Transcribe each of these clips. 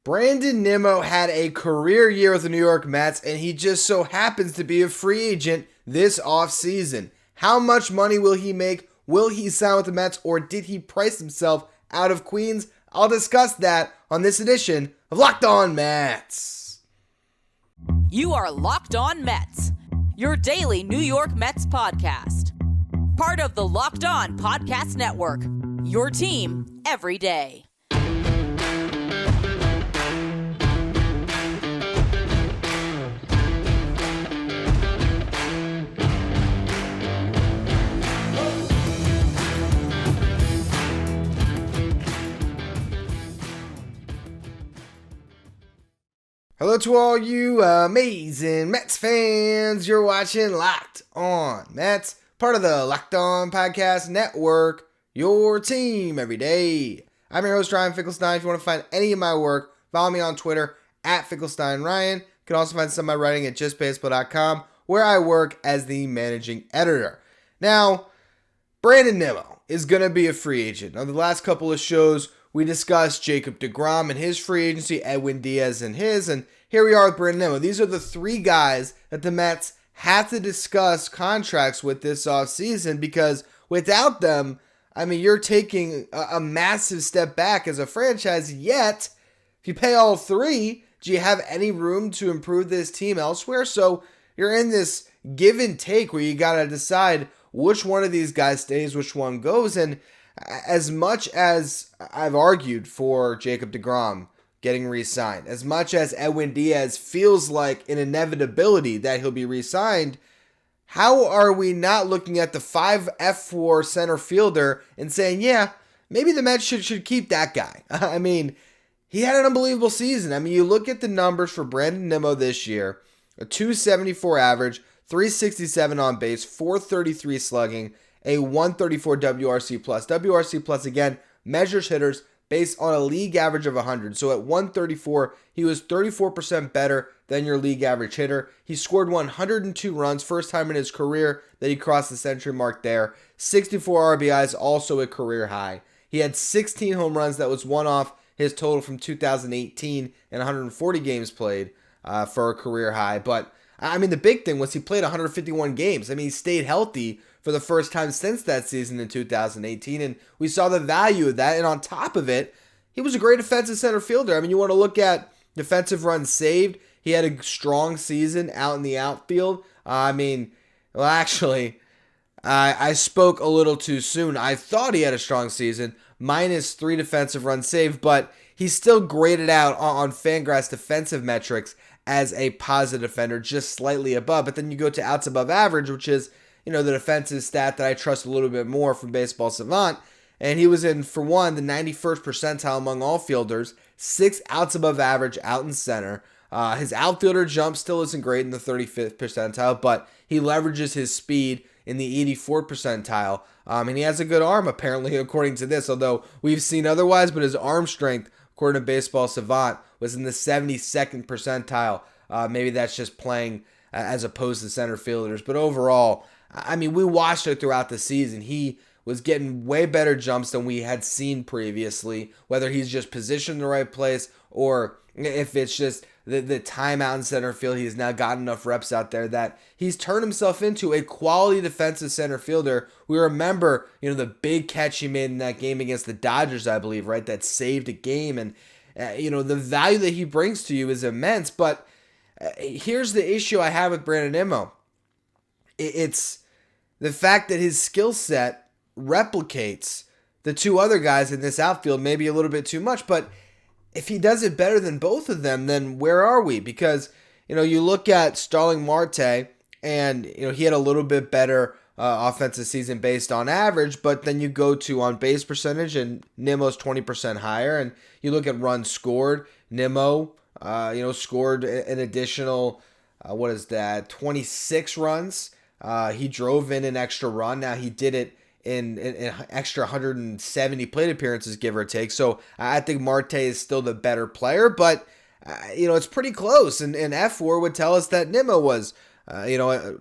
Brandon Nimmo had a career year with the New York Mets, and he just so happens to be a free agent this offseason. How much money will he make? Will he sign with the Mets, or did he price himself out of Queens? I'll discuss that on this edition of Locked On Mets. You are Locked On Mets, your daily New York Mets podcast. Part of the Locked On Podcast Network, your team every day. Hello to all you amazing Mets fans. You're watching Locked On Mets, part of the Locked On Podcast Network, your team every day. I'm your host, Ryan Finkelstein. If you want to find any of my work, follow me on Twitter at FinkelsteinRyan. You can also find some of my writing at justbaseball.com, where I work as the managing editor. Now, Brandon Nimmo is going to be a free agent. On the last couple of shows, we discussed Jacob deGrom and his free agency, Edwin Diaz and his, and here we are with Brandon Nimmo. These are the three guys that the Mets have to discuss contracts with this offseason, because without them, I mean, you're taking a massive step back as a franchise. Yet, if you pay all three, do you have any room to improve this team elsewhere? So you're in this give and take where you got to decide which one of these guys stays, which one goes. And as much as I've argued for Jacob deGrom getting re-signed, as much as Edwin Diaz feels like an inevitability that he'll be re-signed, how are we not looking at the 5F4 center fielder and saying, yeah, maybe the Mets should keep that guy? I mean, he had an unbelievable season. I mean, you look at the numbers for Brandon Nimmo this year, a 274 average, 367 on base, 433 slugging, a 134 WRC+. WRC plus, again, measures hitters based on a league average of 100. So at 134, he was 34% better than your league average hitter. He scored 102 runs, first time in his career that he crossed the century mark there. 64 RBIs, also a career high. He had 16 home runs. That was one off his total from 2018 and 140 games played for a career high. But, I mean, the big thing was he played 151 games. I mean, he stayed healthy for the first time since that season in 2018, and we saw the value of that. And on top of it, he was a great defensive center fielder. I mean, you want to look at defensive runs saved. He had a strong season out in the outfield. I spoke a little too soon. I thought he had a strong season, -3 defensive runs saved, but he's still graded out on Fangraphs defensive metrics as a positive defender, just slightly above. But then you go to outs above average, which is, you know, the defensive stat that I trust a little bit more from Baseball Savant. And he was in, for one, the 91st percentile among all fielders, 6 outs above average out in center. His outfielder jump still isn't great in the 35th percentile, but he leverages his speed in the 84th percentile. And he has a good arm, apparently, according to this, although we've seen otherwise. But his arm strength, according to Baseball Savant, was in the 72nd percentile. Maybe that's just playing as opposed to center fielders. But overall, I mean, we watched it throughout the season. He was getting way better jumps than we had seen previously, whether he's just positioned in the right place or if it's just the time out in center field. He's now gotten enough reps out there that he's turned himself into a quality defensive center fielder. We remember, you know, the big catch he made in that game against the Dodgers, I believe, right? That saved a game. And, you know, the value that he brings to you is immense. But here's the issue I have with Brandon Nimmo. It's the fact that his skill set replicates the two other guys in this outfield, maybe a little bit too much. But if he does it better than both of them, then where are we? Because, you know, you look at Starling Marte, and, you know, he had a little bit better offensive season based on average, but then you go to on base percentage, and Nimmo's 20% higher. And you look at runs scored, Nimmo, scored an additional, 26 runs. He drove in an extra run. Now, he did it in an extra 170 plate appearances, give or take. So I think Marte is still the better player, but it's pretty close. And F4 would tell us that Nemo was,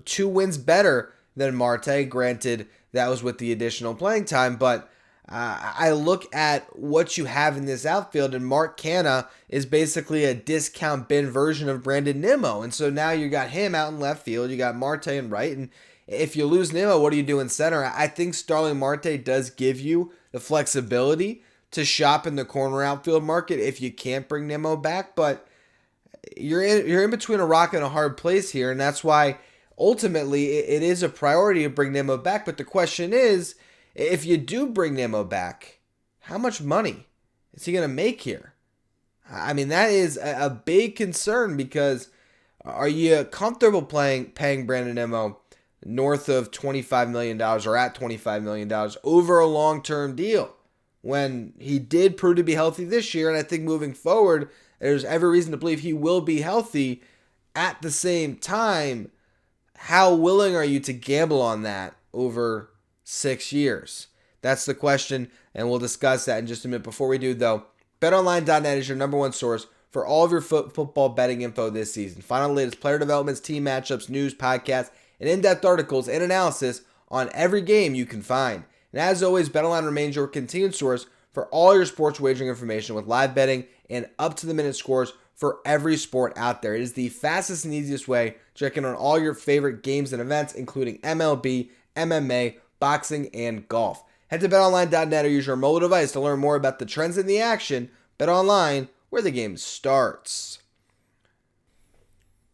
2 wins better than Marte. Granted, that was with the additional playing time, but I look at what you have in this outfield, and Mark Canha is basically a discount bin version of Brandon Nimmo. And so now you got him out in left field, you got Marte in right, and if you lose Nimmo, what do you do in center? I think Starling Marte does give you the flexibility to shop in the corner outfield market if you can't bring Nimmo back, but you're in between a rock and a hard place here, and that's why ultimately it is a priority to bring Nimmo back. But the question is, if you do bring Nemo back, how much money is he going to make here? I mean, that is a big concern, because are you comfortable paying Brandon Nimmo north of $25 million or at $25 million over a long-term deal when he did prove to be healthy this year? And I think moving forward, there's every reason to believe he will be healthy. At the same time, how willing are you to gamble on that over 6 years? That's the question, and we'll discuss that in just a minute. Before we do, though, BetOnline.net is your number one source for all of your football betting info this season. Find out the latest player developments, team matchups, news, podcasts, and in-depth articles and analysis on every game you can find. And as always, BetOnline remains your continued source for all your sports wagering information with live betting and up-to-the-minute scores for every sport out there. It is the fastest and easiest way to check in on all your favorite games and events, including MLB, MMA, boxing, and golf. Head to betonline.net or use your mobile device to learn more about the trends in the action. BetOnline, where the game starts.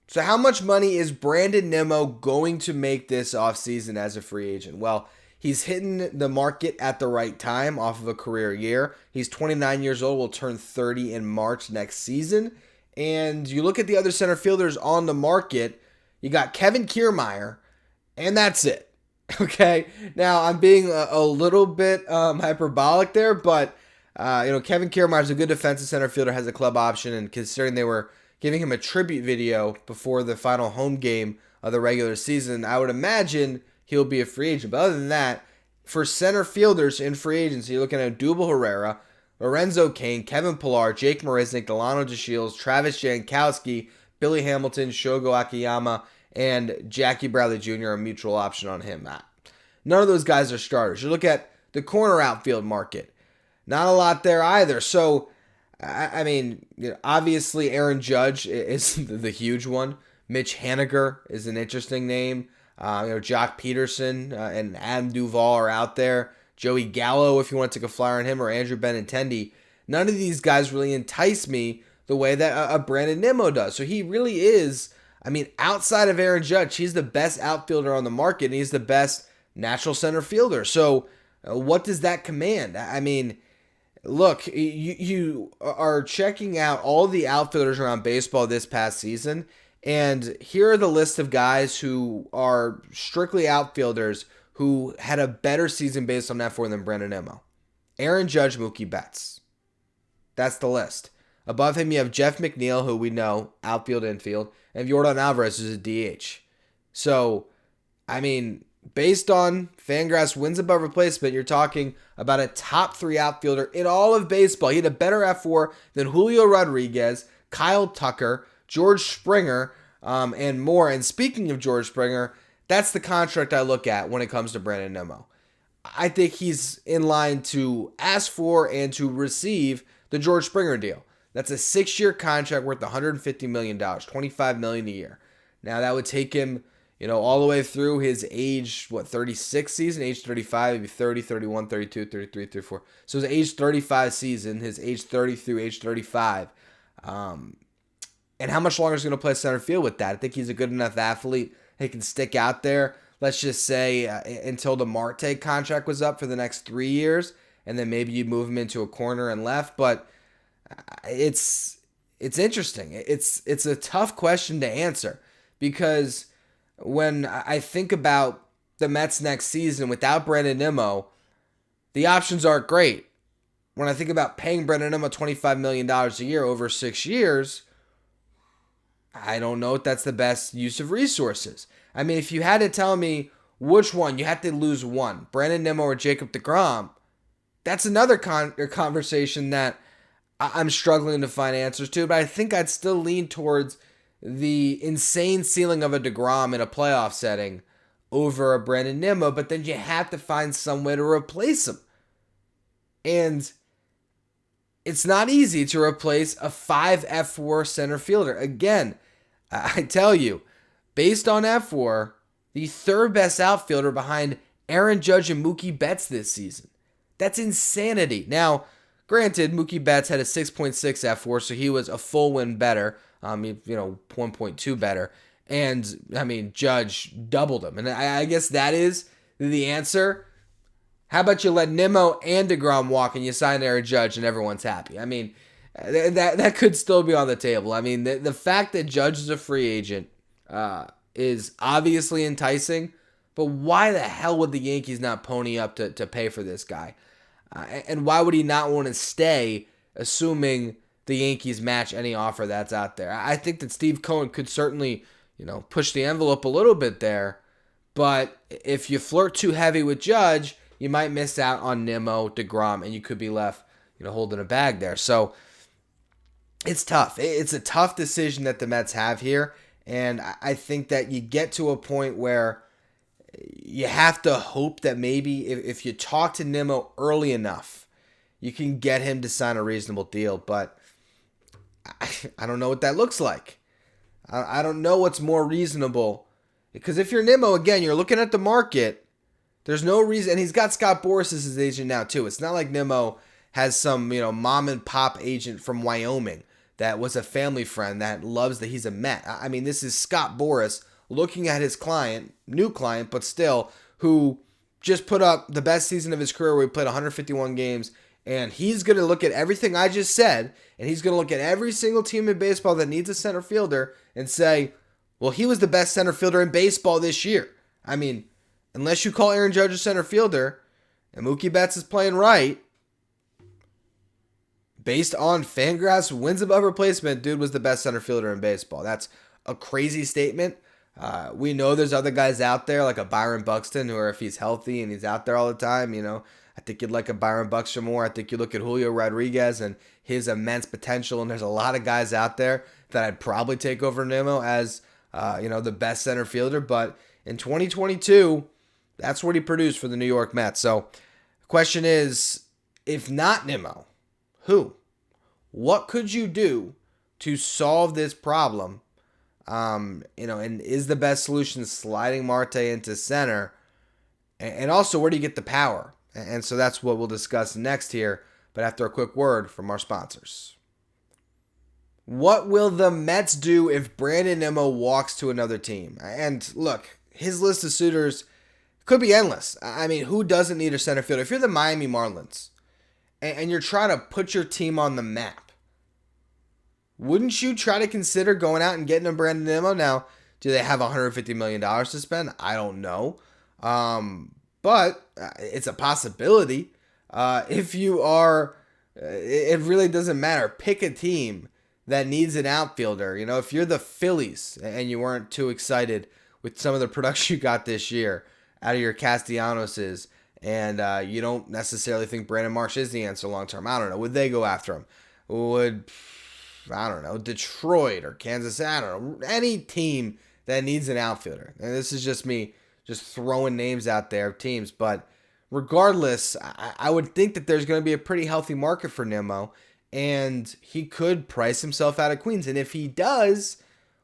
So how much money is Brandon Nimmo going to make this offseason as a free agent? Well, he's hitting the market at the right time off of a career year. He's 29 years old, will turn 30 in March next season. And you look at the other center fielders on the market, you got Kevin Kiermaier, and that's it. Okay, now I'm being a little bit hyperbolic there, but Kevin Kiermaier is a good defensive center fielder, has a club option, and considering they were giving him a tribute video before the final home game of the regular season, I would imagine he'll be a free agent. But other than that, for center fielders in free agency, you're looking at Odubel Herrera, Lorenzo Cain, Kevin Pillar, Jake Marisnick, Delano DeShields, Travis Jankowski, Billy Hamilton, Shogo Akiyama, and Jackie Bradley Jr., a mutual option on him. None of those guys are starters. You look at the corner outfield market, not a lot there either. So, I mean, obviously Aaron Judge is the huge one. Mitch Haniger is an interesting name. Jock Peterson and Adam Duvall are out there. Joey Gallo, if you want to take a flyer on him, or Andrew Benintendi. None of these guys really entice me the way that a Brandon Nimmo does. So he really is, outside of Aaron Judge, he's the best outfielder on the market, and he's the best natural center fielder. So what does that command? Look, you are checking out all the outfielders around baseball this past season, and here are the list of guys who are strictly outfielders who had a better season based on F4 than Brandon Nimmo. Aaron Judge, Mookie Betts. That's the list. Above him, you have Jeff McNeil, who we know, outfield, infield, and Yordan Alvarez, who's a DH. So, based on Fangraphs wins above replacement, you're talking about a top 3 outfielder in all of baseball. He had a better F4 than Julio Rodriguez, Kyle Tucker, George Springer, and more. And speaking of George Springer, that's the contract I look at when it comes to Brandon Nimmo. I think he's in line to ask for and to receive the George Springer deal. That's a 6-year contract worth $150 million, $25 million a year. Now that would take him, all the way through his age, 36 season, age 35, maybe 30, 31, 32, 33, 34. So his age 35 season, his age 30 through age 35. And how much longer is he going to play center field with that? I think he's a good enough athlete. He can stick out there, let's just say, until the Marte contract was up for the next 3 years, and then maybe you move him into a corner and left. But it's interesting. It's a tough question to answer, because when I think about the Mets next season without Brandon Nimmo, the options aren't great. When I think about paying Brandon Nimmo $25 million a year over 6 years, I don't know if that's the best use of resources. If you had to tell me which one, you had to lose one, Brandon Nimmo or Jacob deGrom, that's another conversation that I'm struggling to find answers to, but I think I'd still lean towards the insane ceiling of a deGrom in a playoff setting over a Brandon Nimmo, but then you have to find some way to replace him. And it's not easy to replace a 5 F4 center fielder. Again, I tell you, based on F4, the third best outfielder behind Aaron Judge and Mookie Betts this season. That's insanity. Now, granted, Mookie Betts had a 6.6 F4, so he was a full win better, 1.2 better. And, Judge doubled him. And I guess that is the answer. How about you let Nemo and DeGrom walk and you sign Aaron Judge and everyone's happy? That could still be on the table. The fact that Judge is a free agent is obviously enticing, but why the hell would the Yankees not pony up to pay for this guy? And why would he not want to stay, assuming the Yankees match any offer that's out there? I think that Steve Cohen could certainly, push the envelope a little bit there, but if you flirt too heavy with Judge, you might miss out on Nemo, DeGrom, and you could be left, holding a bag there. So it's tough. It's a tough decision that the Mets have here, and I think that you get to a point where you have to hope that maybe if you talk to Nemo early enough, you can get him to sign a reasonable deal. But I don't know what that looks like. I don't know what's more reasonable. Because if you're Nemo, again, you're looking at the market. There's no reason, and he's got Scott Boras as his agent now too. It's not like Nemo has some, mom and pop agent from Wyoming that was a family friend that loves that he's a Met. This is Scott Boras looking at his client, new client, but still, who just put up the best season of his career where he played 151 games, and he's going to look at everything I just said, and he's going to look at every single team in baseball that needs a center fielder and say, well, he was the best center fielder in baseball this year. Unless you call Aaron Judge a center fielder, and Mookie Betts is playing right, based on Fangraphs wins above replacement, dude was the best center fielder in baseball. That's a crazy statement. We know there's other guys out there like a Byron Buxton, who, if he's healthy and he's out there all the time, I think you'd like a Byron Buxton more. I think you look at Julio Rodriguez and his immense potential, and there's a lot of guys out there that I'd probably take over Nemo as, the best center fielder. But in 2022, that's what he produced for the New York Mets. So the question is, if not Nemo, who? What could you do to solve this problem? And is the best solution sliding Marte into center? And also, where do you get the power? And so that's what we'll discuss next here, but after a quick word from our sponsors. What will the Mets do if Brandon Nimmo walks to another team? And look, his list of suitors could be endless. Who doesn't need a center fielder? If you're the Miami Marlins and you're trying to put your team on the map, wouldn't you try to consider going out and getting a Brandon Nimmo? Now, do they have $150 million to spend? I don't know. But it's a possibility. If you are, it really doesn't matter. Pick a team that needs an outfielder. If you're the Phillies and you weren't too excited with some of the production you got this year out of your Castellanos's, and you don't necessarily think Brandon Marsh is the answer long term, I don't know. Would they go after him? Would, I don't know, Detroit or Kansas, I don't know, any team that needs an outfielder. And this is just me just throwing names out there of teams. But regardless, I would think that there's going to be a pretty healthy market for Nemo, and he could price himself out of Queens. And if he does,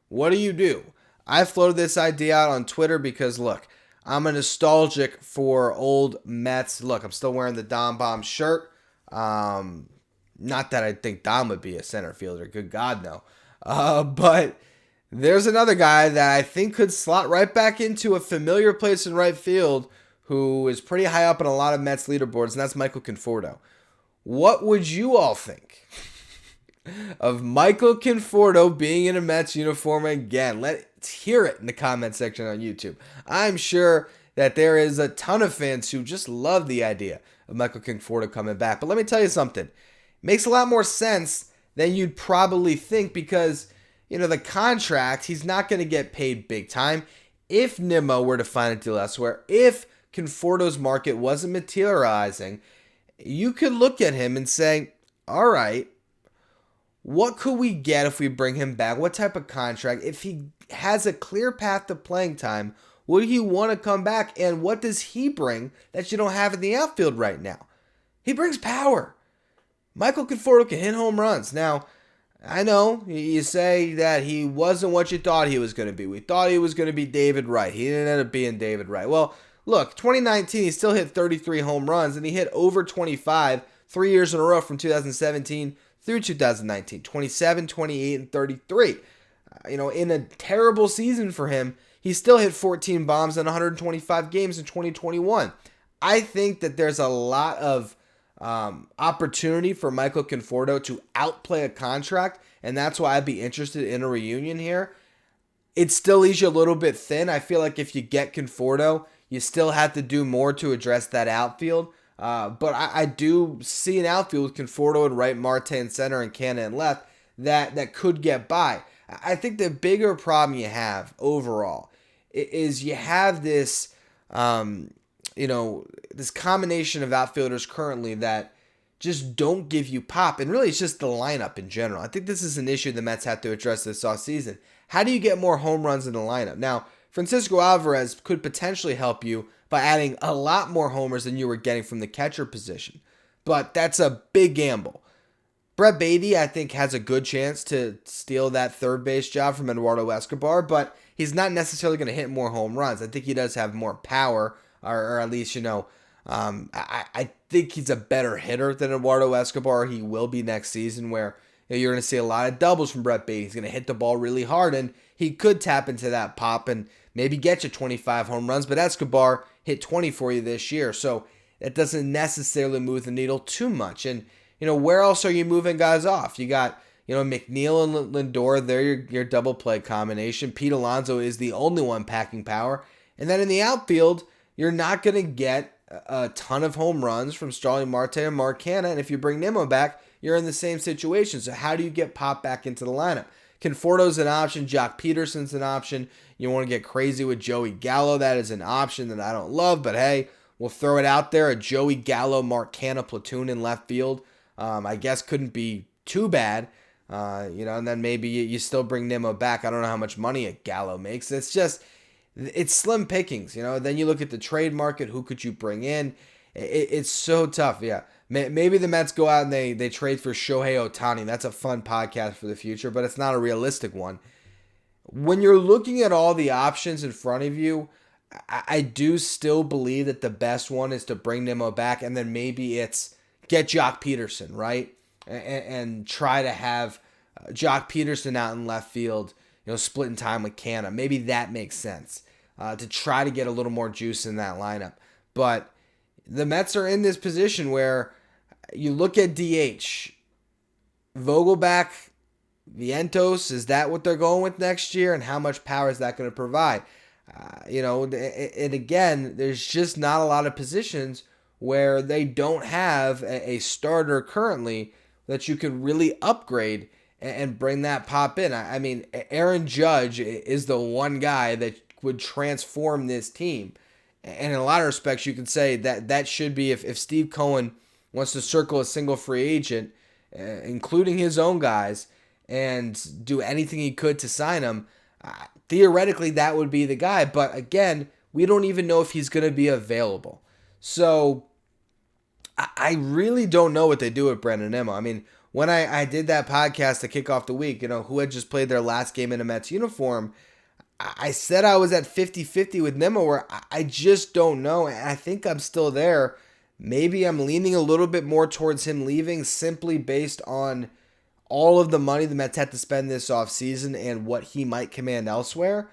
what do you do? I floated this idea out on Twitter because, look, I'm a nostalgic for old Mets. Look, I'm still wearing the Dom Bomb shirt. Not that I think Dom would be a center fielder. Good God, no. But there's another guy that I think could slot right back into a familiar place in right field who is pretty high up on a lot of Mets leaderboards, and that's Michael Conforto. What would you all think of Michael Conforto being in a Mets uniform again? Let's hear it in the comment section on YouTube. I'm sure that there is a ton of fans who just love the idea of Michael Conforto coming back. But let me tell you something. It makes a lot more sense than you'd probably think because, the contract, he's not going to get paid big time. If Nimmo were to find a deal elsewhere, if Conforto's market wasn't materializing, you could look at him and say, all right, what could we get if we bring him back? What type of contract? If he has a clear path to playing time, would he want to come back? And what does he bring that you don't have in the outfield right now? He brings power. Michael Conforto can hit home runs. Now, I know you say that he wasn't what you thought he was going to be. We thought he was going to be David Wright. He didn't end up being David Wright. Well, look, 2019, he still hit 33 home runs, and he hit over 25 3 years in a row from 2017 through 2019, 27, 28, and 33. In a terrible season for him, he still hit 14 bombs in 125 games in 2021. I think that there's a lot of opportunity for Michael Conforto to outplay a contract, and that's why I'd be interested in a reunion here. It still leaves you a little bit thin. I feel like if you get Conforto, you still have to do more to address that outfield. But I do see an outfield with Conforto and right, Marte in center, and Canna in left that could get by. I think the bigger problem you have overall is you have this, this combination of outfielders currently that just don't give you pop. And really, it's just the lineup in general. I think this is an issue the Mets have to address this offseason. How do you get more home runs in the lineup? Now, Francisco Alvarez could potentially help you by adding a lot more homers than you were getting from the catcher position. But that's a big gamble. Brett Beatty, I think, has a good chance to steal that third base job from Eduardo Escobar, but he's not necessarily going to hit more home runs. I think he does have more power, or at least, I think he's a better hitter than Eduardo Escobar. He will be next season, where you're going to see a lot of doubles from Brett Beatty. He's going to hit the ball really hard, and he could tap into that pop and maybe get you 25 home runs, but Escobar hit 20 for you this year, so it doesn't necessarily move the needle too much. And where else are you moving guys off? You got, McNeil and Lindor, they're your double play combination. Pete Alonso is the only one packing power. And then in the outfield, you're not going to get a ton of home runs from Starling Marte and Mark Canha. And if you bring Nemo back, you're in the same situation. So how do you get Pop back into the lineup? Conforto's an option. Jock Peterson's an option. You want to get crazy with Joey Gallo. That is an option that I don't love, but hey, we'll throw it out there. A Joey Gallo, Mark Canha platoon in left field. I guess couldn't be too bad, and then maybe you still bring Nemo back. I don't know how much money a Gallo makes. It's slim pickings, Then you look at the trade market. Who could you bring in? It's so tough, yeah. Maybe the Mets go out and they trade for Shohei Ohtani. That's a fun podcast for the future, but it's not a realistic one. When you're looking at all the options in front of you, I do still believe that the best one is to bring Nemo back, and then maybe it's get Jock Peterson, right? And try to have Jock Peterson out in left field, splitting time with Canha. Maybe that makes sense to try to get a little more juice in that lineup. But the Mets are in this position where you look at DH, Vogelback, Vientos, is that what they're going with next year? And how much power is that going to provide? And again, there's just not a lot of positions where they don't have a starter currently that you could really upgrade and bring that pop in. I mean, Aaron Judge is the one guy that would transform this team. And in a lot of respects, you could say that should be, if Steve Cohen wants to circle a single free agent, including his own guys, and do anything he could to sign him, theoretically that would be the guy. But again, we don't even know if he's going to be available. So I really don't know what they do with Brandon Nimmo. I mean, when I did that podcast to kick off the week, who had just played their last game in a Mets uniform, I said I was at 50-50 with Nimmo, where I just don't know. And I think I'm still there. Maybe I'm leaning a little bit more towards him leaving simply based on all of the money the Mets had to spend this offseason and what he might command elsewhere.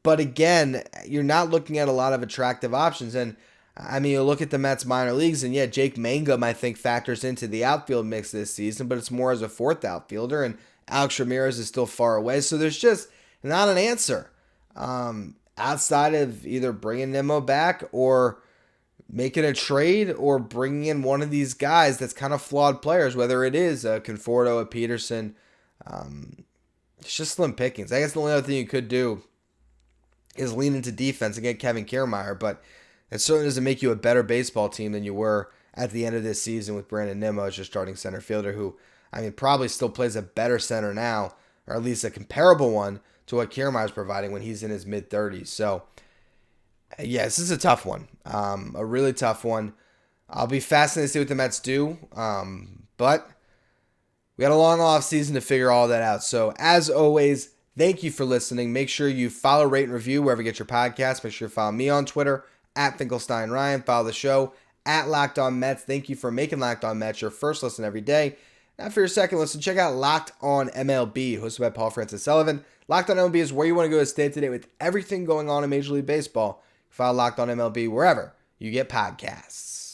But again, you're not looking at a lot of attractive options. And I mean, you look at the Mets minor leagues, and yeah, Jake Mangum, I think, factors into the outfield mix this season, but it's more as a fourth outfielder, and Alex Ramirez is still far away. So there's just not an answer outside of either bringing Nemo back or making a trade or bringing in one of these guys that's kind of flawed players, whether it is a Conforto, a Peterson. It's just slim pickings. I guess the only other thing you could do is lean into defense and get Kevin Kiermaier, but it certainly doesn't make you a better baseball team than you were at the end of this season with Brandon Nimmo as your starting center fielder, who, I mean, probably still plays a better center now, or at least a comparable one to what Kiermaier's providing when he's in his mid-30s. So, yeah, this is a tough one, a really tough one. I'll be fascinated to see what the Mets do. But we got a long off season to figure all that out. So as always, thank you for listening. Make sure you follow, rate, and review wherever you get your podcasts. Make sure you follow me on Twitter at Finkelstein Ryan. Follow the show at Locked On Mets. Thank you for making Locked On Mets your first listen every day. Now for your second listen, check out Locked On MLB, hosted by Paul Francis Sullivan. Locked On MLB is where you want to go to stay up to date with everything going on in Major League Baseball. Follow Locked On MLB wherever you get podcasts.